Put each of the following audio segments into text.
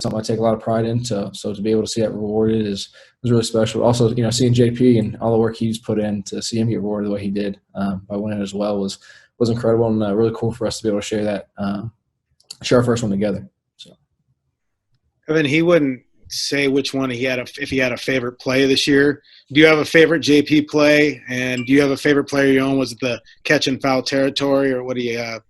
something I take a lot of pride in. So to be able to see that rewarded was really special. Also, seeing JP and all the work he's put in, to see him get rewarded the way he did by winning as well was incredible, and really cool for us to be able to share our first one together. So, Evan, he wouldn't say which one if he had a favorite play this year. Do you have a favorite JP play, and do you have a favorite player you own? Was it the catch and foul territory, or what do you have?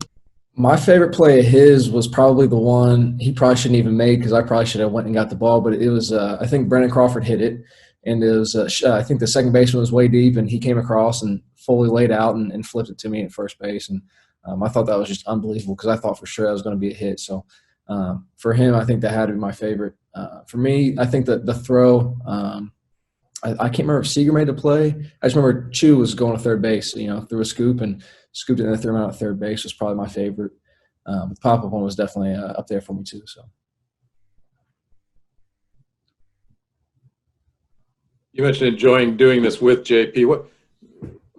My favorite play of his was probably the one he probably shouldn't even made, because I probably should have went and got the ball, but it was I think Brendan Crawford hit it, and it was I think the second baseman was way deep, and he came across and fully laid out and flipped it to me at first base, and I thought that was just unbelievable, because I thought for sure that was going to be a hit. So for him, I think that had to be my favorite. For me, I think that the throw, I can't remember if Seager made the play. I just remember Chu was going to third base, threw a scoop and scooped it and threw him out at third base was probably my favorite. The pop-up one was definitely up there for me too. So, you mentioned enjoying doing this with JP.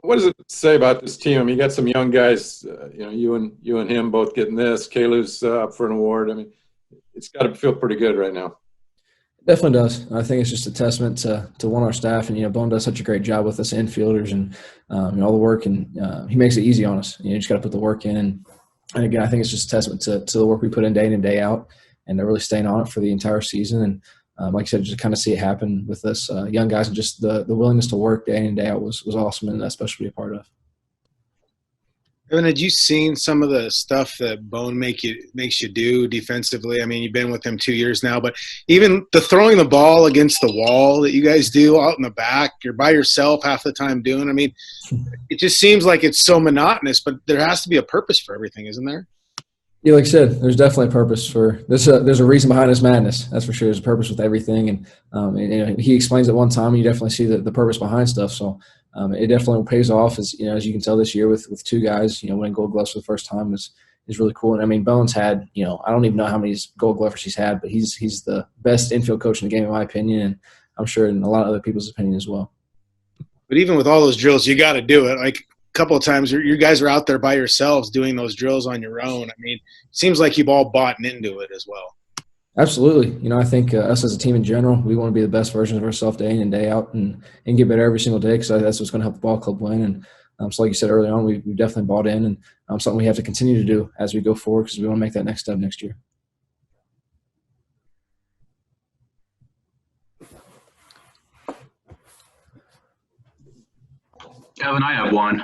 What does it say about this team? I mean, you got some young guys. You and him both getting this. Kalu's up for an award. I mean, it's got to feel pretty good right now. Definitely does. I think it's just a testament to our staff, and Bone does such a great job with us infielders and all the work, and he makes it easy on us. You just got to put the work in, and again, I think it's just a testament to the work we put in day out, and really staying on it for the entire season. And like I said, just kind of see it happen with us young guys, and just the willingness to work day in and day out was awesome, and that's special to be a part of. Evan, had you seen some of the stuff that Bone makes you do defensively? I mean, you've been with him 2 years now, but even the throwing the ball against the wall that you guys do out in the back, you're by yourself half the time doing. I mean, it just seems like it's so monotonous, but there has to be a purpose for everything, isn't there? Yeah, like I said, there's definitely a purpose for this. There's a reason behind this madness. That's for sure. There's a purpose with everything, and he explains it one time, and you definitely see the purpose behind stuff. So it definitely pays off, as you can tell this year with two guys, winning Gold Gloves for the first time is really cool. And I mean, Bones had, I don't even know how many Gold Glovers he's had, but he's the best infield coach in the game, in my opinion, and I'm sure in a lot of other people's opinion as well. But even with all those drills, you got to do it. Like, couple of times you guys are out there by yourselves doing those drills on your own. I mean, it seems like you've all bought into it as well. Absolutely. I think us as a team in general, we want to be the best versions of ourselves day in and day out and get better every single day, because that's what's going to help the ball club win. And so like you said early on, we definitely bought in, and something we have to continue to do as we go forward, because we want to make that next step next year. Evan, I have one.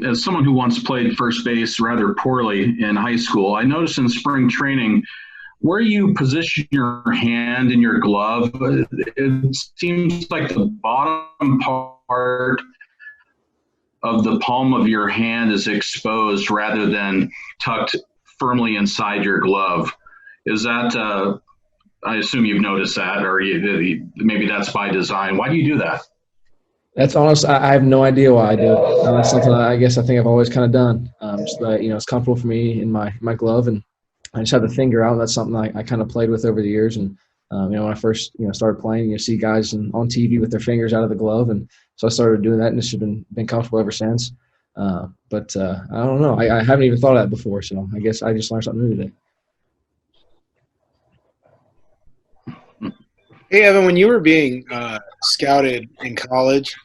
As someone who once played first base rather poorly in high school, I noticed in spring training where you position your hand in your glove, it seems like the bottom part of the palm of your hand is exposed rather than tucked firmly inside your glove. Is that, I assume you've noticed that, or maybe that's by design. Why do you do that? That's honest. I have no idea why I do it. That's something I guess I think I've always kind of done. Just that, it's comfortable for me in my glove, and I just have the finger out. That's something I kind of played with over the years. And when I first started playing, you see guys on TV with their fingers out of the glove, and so I started doing that, and it's been comfortable ever since. But I don't know. I haven't even thought of that before, so I guess I just learned something new today. Hey, Evan, when you were being scouted in college,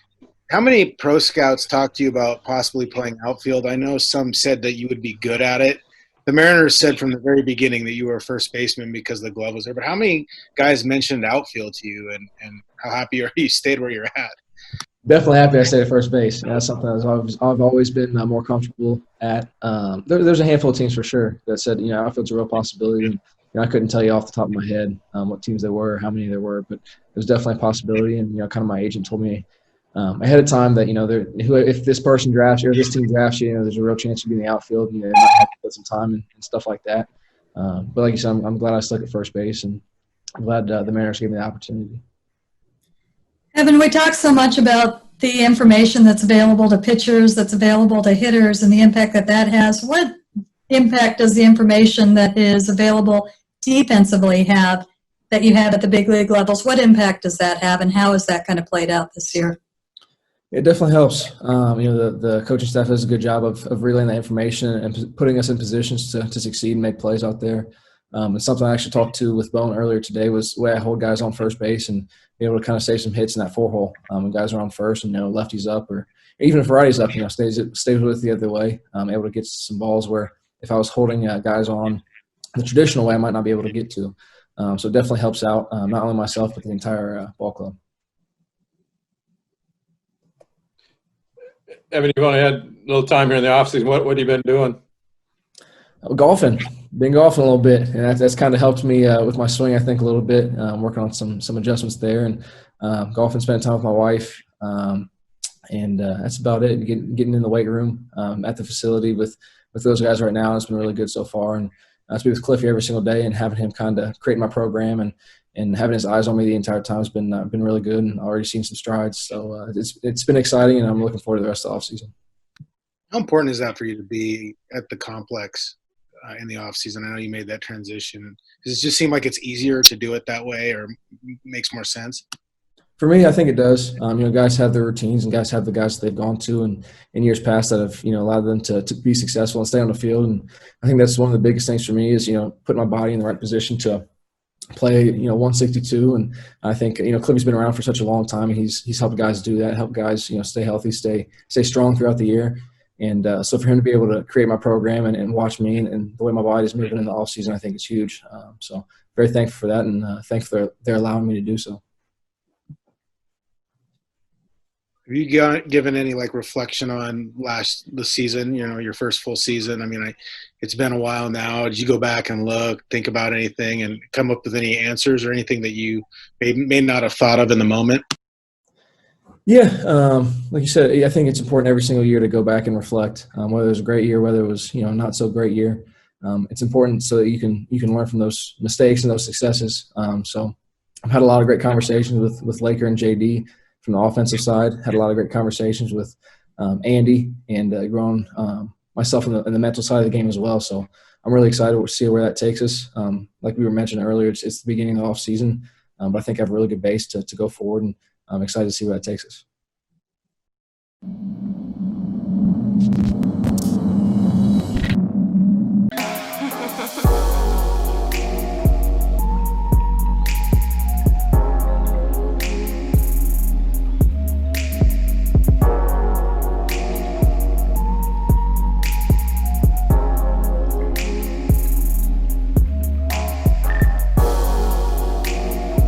how many pro scouts talked to you about possibly playing outfield? I know some said that you would be good at it. The Mariners said from the very beginning that you were a first baseman because the glove was there. But how many guys mentioned outfield to you, and how happy are you stayed where you're at? Definitely happy I stayed at first base. That's something I've always been more comfortable at. There's a handful of teams for sure that said, outfield's a real possibility. And, I couldn't tell you off the top of my head what teams there were, how many there were, but it was definitely a possibility. And, kind of my agent told me ahead of time that, if this person drafts you or this team drafts you, there's a real chance you'll be in the outfield. They might have to put some time and stuff like that. But like you said, I'm glad I stuck at first base, and I'm glad the Mariners gave me the opportunity. Evan, we talk so much about the information that's available to pitchers, that's available to hitters, and the impact that has. What impact does the information that is available defensively have that you have at the big league levels? What impact does that have, and how is that kind of played out this year? It definitely helps. The coaching staff does a good job of relaying that information and putting us in positions to succeed and make plays out there. And something I actually talked to with Bone earlier today was the way I hold guys on first base and be able to kind of save some hits in that 4-hole. When guys are on first and, lefties up, or even if righties up, stays with the other way. Able to get some balls where if I was holding guys on the traditional way, I might not be able to get to. So it definitely helps out, not only myself, but the entire ball club. Evan, you've only had a little time here in the offseason. What have you been doing? Golfing. Been golfing a little bit, and that's kind of helped me with my swing, I think, a little bit. Working on some adjustments there, and golfing, spending time with my wife, and that's about it. Getting in the weight room at the facility with those guys right now. It's been really good so far, and to be with Cliffy every single day and having him kind of create my program and having his eyes on me the entire time has been really good, and already seen some strides. So it's been exciting, and I'm looking forward to the rest of the offseason. How important is that for you to be at the complex in the off season? I know you made that transition. Does it just seem like it's easier to do it that way, or makes more sense? For me, I think it does. Guys have their routines, and guys have the guys that they've gone to and in years past that have allowed them to be successful and stay on the field. And I think that's one of the biggest things for me is putting my body in the right position to play 162. And I think Cliffy's been around for such a long time, and he's helped guys do that, help guys stay healthy, stay strong throughout the year. And so for him to be able to create my program and watch me and the way my body is moving in the off season, I think it's huge. So very thankful for that, and thankful they're allowing me to do so. Have you given any reflection on the season? Your first full season. I mean, it's been a while now. Did you go back and look, think about anything, and come up with any answers or anything that you may not have thought of in the moment? Yeah, like you said, I think it's important every single year to go back and reflect, whether it was a great year, whether it was not so great year. It's important so that you can learn from those mistakes and those successes. So I've had a lot of great conversations with Laker and JD from the offensive side. Had a lot of great conversations with Andy and growing myself in the mental side of the game as well. So I'm really excited to see where that takes us. Like we were mentioning earlier, it's the beginning of the off season, but I think I have a really good base to go forward, and I'm excited to see where that takes us.